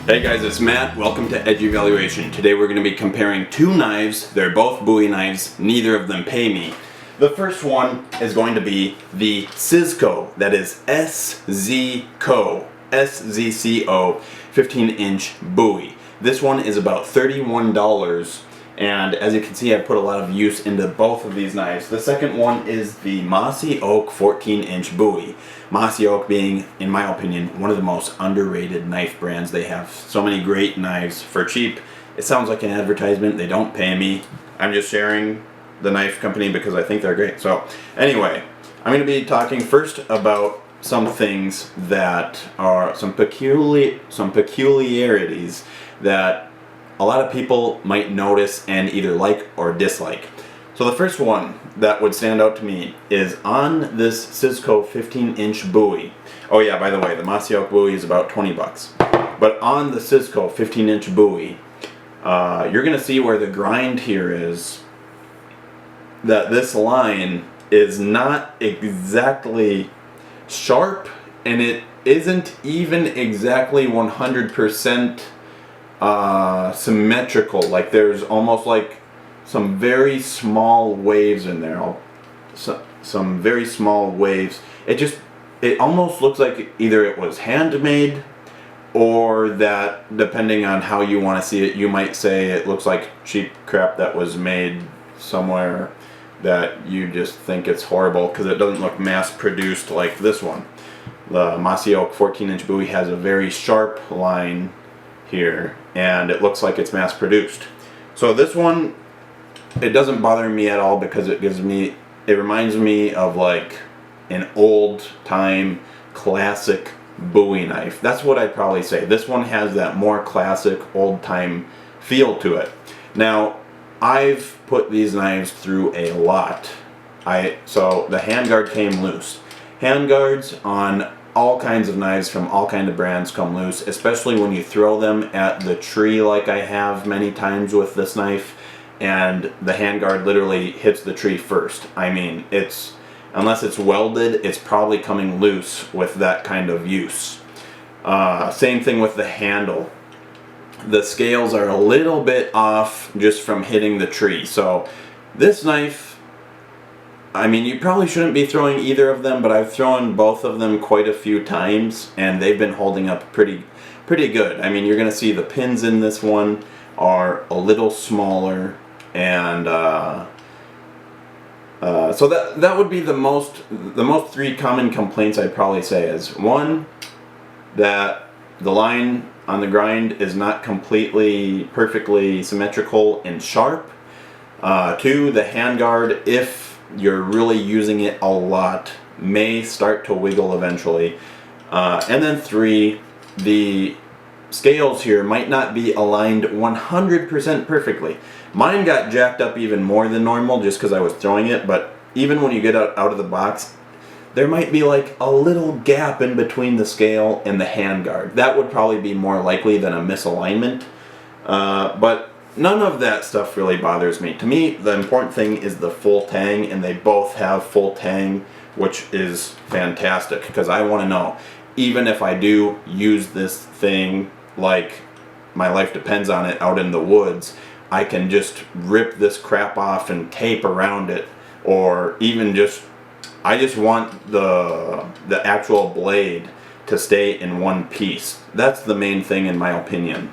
Hey guys, it's Matt. Welcome to Edge Evaluation. Today we're going to be comparing two knives. They're both Bowie knives. Neither of them pay me. The first one is going to be the Szko. That is SZCO. SZCO 15-inch Bowie. This one is about $31. And as you can see, I put a lot of use into both of these knives. The second one is the Mossy Oak 14-inch Bowie. Mossy Oak being, in my opinion, one of the most underrated knife brands. They have so many great knives for cheap. It sounds like an advertisement. They don't pay me. I'm just sharing the knife company because I think they're great. So anyway, I'm going to be talking first about some things that are some peculiarities that a lot of people might notice and either like or dislike. So the first one that would stand out to me is on this Szko 15-inch Bowie. Oh yeah, by the way, the Mossy Oak Bowie is about 20 bucks. But on the Szko 15-inch Bowie, you're going to see where the grind here is, that this line is not exactly sharp, and it isn't even exactly 100% symmetrical. Like there's almost like some very small waves in there. Some very small waves. It almost looks like either it was handmade, or that, depending on how you want to see it, you might say it looks like cheap crap that was made somewhere that you just think it's horrible because it doesn't look mass produced like this one. The Mossy Oak 14-inch Bowie has a very sharp line here, and it looks like it's mass produced. So this one, it doesn't bother me at all because it reminds me of like an old time classic Bowie knife. That's what I'd probably say. This one has that more classic old time feel to it. Now, I've put these knives through a lot. So the handguard came loose. Handguards on all kinds of knives from all kinds of brands come loose, especially when you throw them at the tree like I have many times with this knife, and the handguard literally hits the tree first. I mean, unless it's welded, it's probably coming loose with that kind of use. Same thing with the handle. The scales are a little bit off just from hitting the tree. So this knife, I mean, you probably shouldn't be throwing either of them, but I've thrown both of them quite a few times, and they've been holding up pretty good. I mean, you're going to see the pins in this one are a little smaller, and so that would be the most three common complaints I'd probably say is, one, that the line on the grind is not perfectly symmetrical and sharp. Two, the handguard, if you're really using it a lot, may start to wiggle eventually. And then three, the scales here might not be aligned 100% perfectly. Mine got jacked up even more than normal just because I was throwing it, but even when you get out of the box, there might be like a little gap in between the scale and the handguard. That would probably be more likely than a misalignment. But none of that stuff really bothers me. To me, the important thing is the full tang, and they both have full tang, which is fantastic because I want to know, even if I do use this thing like my life depends on it out in the woods, I can just rip this crap off and tape around it, or even I just want the actual blade to stay in one piece. That's the main thing in my opinion.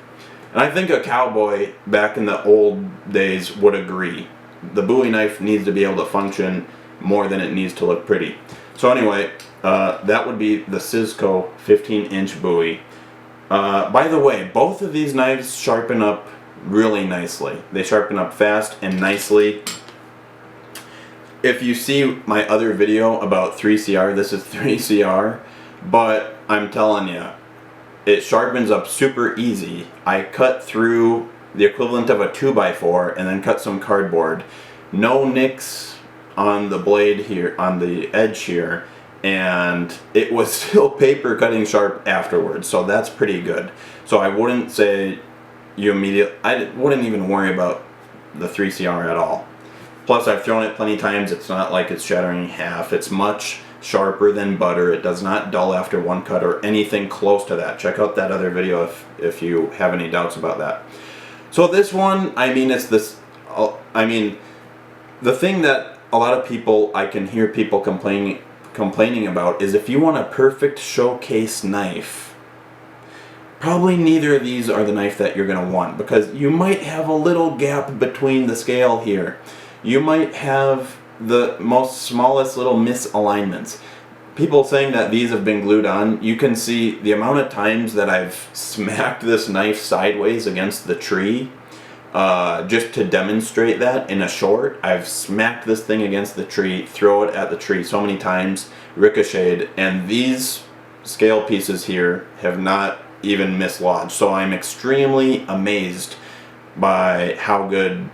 And I think a cowboy back in the old days would agree. The Bowie knife needs to be able to function more than it needs to look pretty. So anyway, that would be the Szko 15-inch Bowie. By the way, both of these knives sharpen up really nicely. They sharpen up fast and nicely. If you see my other video about 3CR, this is 3CR, but I'm telling you, it sharpens up super easy. I cut through the equivalent of a 2x4 and then cut some cardboard. No nicks on the blade here, on the edge here, and it was still paper cutting sharp afterwards, so that's pretty good. So I wouldn't say I wouldn't even worry about the 3CR at all. Plus, I've thrown it plenty of times. It's not like it's shattering in half. It's much sharper than butter. It does not dull after one cut or anything close to that. Check out that other video if you have any doubts about that. So this one, I mean, it's this, I mean, the thing that a lot of people, I can hear people complaining about is if you want a perfect showcase knife, probably neither of these are the knife that you're going to want, because you might have a little gap between the scale here. You might have the most smallest little misalignments. People saying that these have been glued on, you can see the amount of times that I've smacked this knife sideways against the tree just to demonstrate that in a short. I've smacked this thing against the tree, throw it at the tree so many times, ricocheted, and these scale pieces here have not even mislodged. So I'm extremely amazed by how good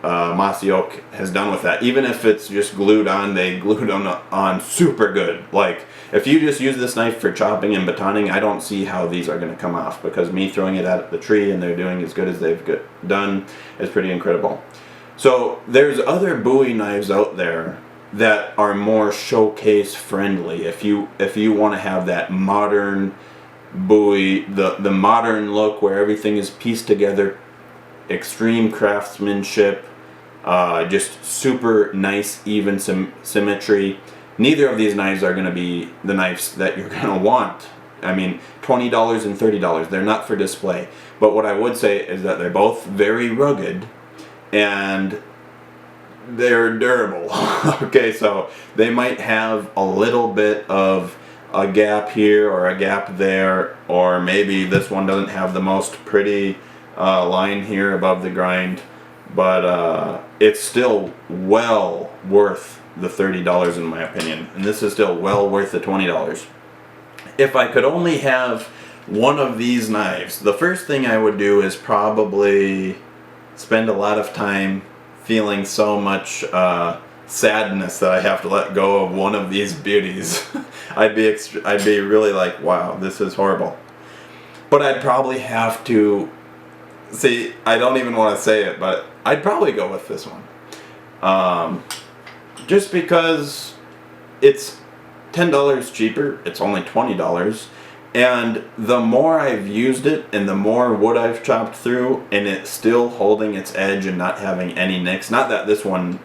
Mossy Oak has done with that. Even if it's just glued on, they glued on super good. Like, if you just use this knife for chopping and batoning, I don't see how these are going to come off, because me throwing it at the tree and they're doing as good as they've done is pretty incredible. So there's other Bowie knives out there that are more showcase friendly. If you want to have that modern Bowie, the modern look where everything is pieced together, extreme craftsmanship, just super nice even symmetry. Neither of these knives are going to be the knives that you're going to want. I mean, $20 and $30, they're not for display. But what I would say is that they're both very rugged and they're durable. Okay, so they might have a little bit of a gap here or a gap there, or maybe this one doesn't have the most pretty line here above the grind, but it's still well worth the $30 in my opinion, and this is still well worth the $20. If I could only have one of these knives, the first thing I would do is probably spend a lot of time feeling so much sadness that I have to let go of one of these beauties. I'd be really like, wow, this is horrible. But I'd probably have to see, I don't even want to say it, but I'd probably go with this one. Just because it's $10 cheaper, it's only $20, and the more I've used it and the more wood I've chopped through, and it's still holding its edge and not having any nicks. Not that this one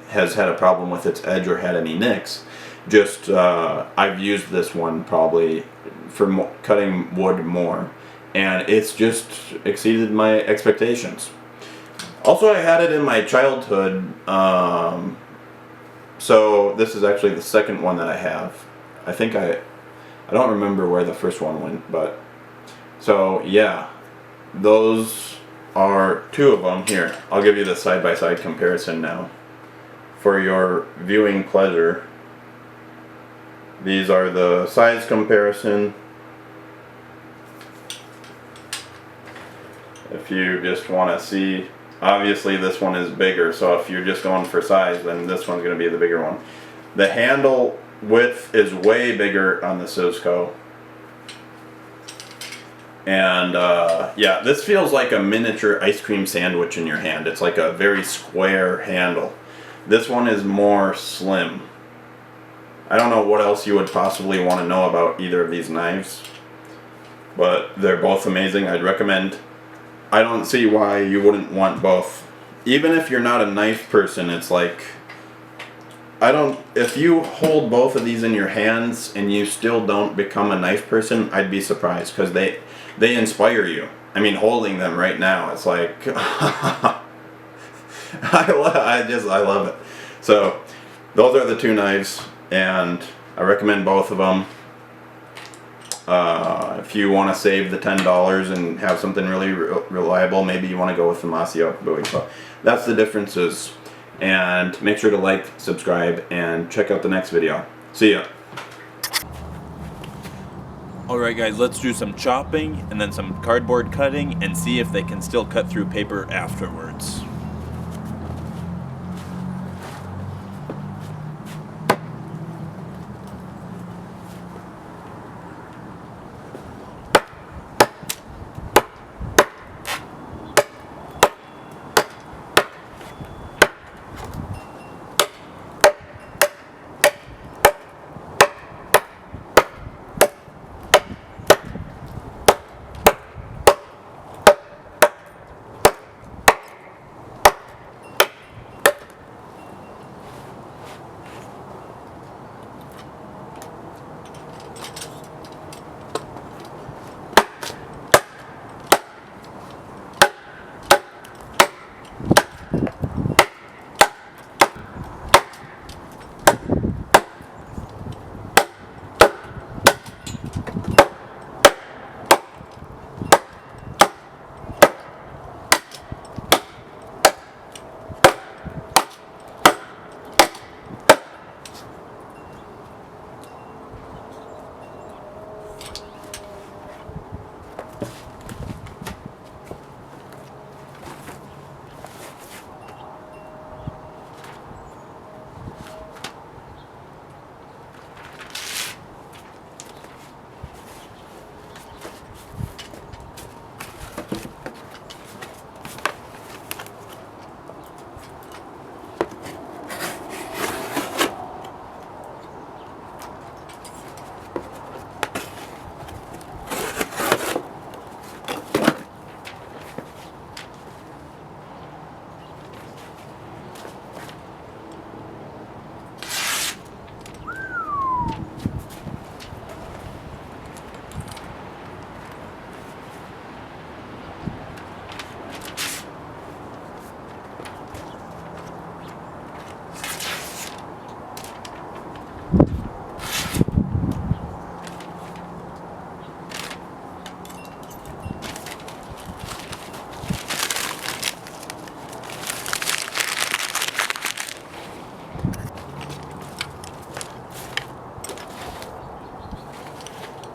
has had a problem with its edge or had any nicks, just I've used this one probably for cutting wood more, and it's just exceeded my expectations. Also, I had it in my childhood, so this is actually the second one that I have. I think I don't remember where the first one went, but so yeah, those are two of them. Here, I'll give you the side-by-side comparison now for your viewing pleasure. These are the size comparison. If you just want to see, obviously this one is bigger, so if you're just going for size, then this one's going to be the bigger one. The handle width is way bigger on the Cisco. And yeah, this feels like a miniature ice cream sandwich in your hand. It's like a very square handle. This one is more slim. I don't know what else you would possibly want to know about either of these knives, but they're both amazing. I'd recommend. I don't see why you wouldn't want both. Even if you're not a knife person, it's like, if you hold both of these in your hands and you still don't become a knife person, I'd be surprised, because they inspire you. I mean, holding them right now, it's like, I love it. So, those are the two knives, and I recommend both of them. If you want to save the $10 and have something really reliable, maybe you want to go with the Mossy Oak Bowie. So that's the differences. And make sure to like, subscribe, and check out the next video. See ya. Alright guys, let's do some chopping and then some cardboard cutting and see if they can still cut through paper afterwards.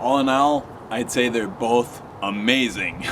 all in all, I'd say they're both amazing.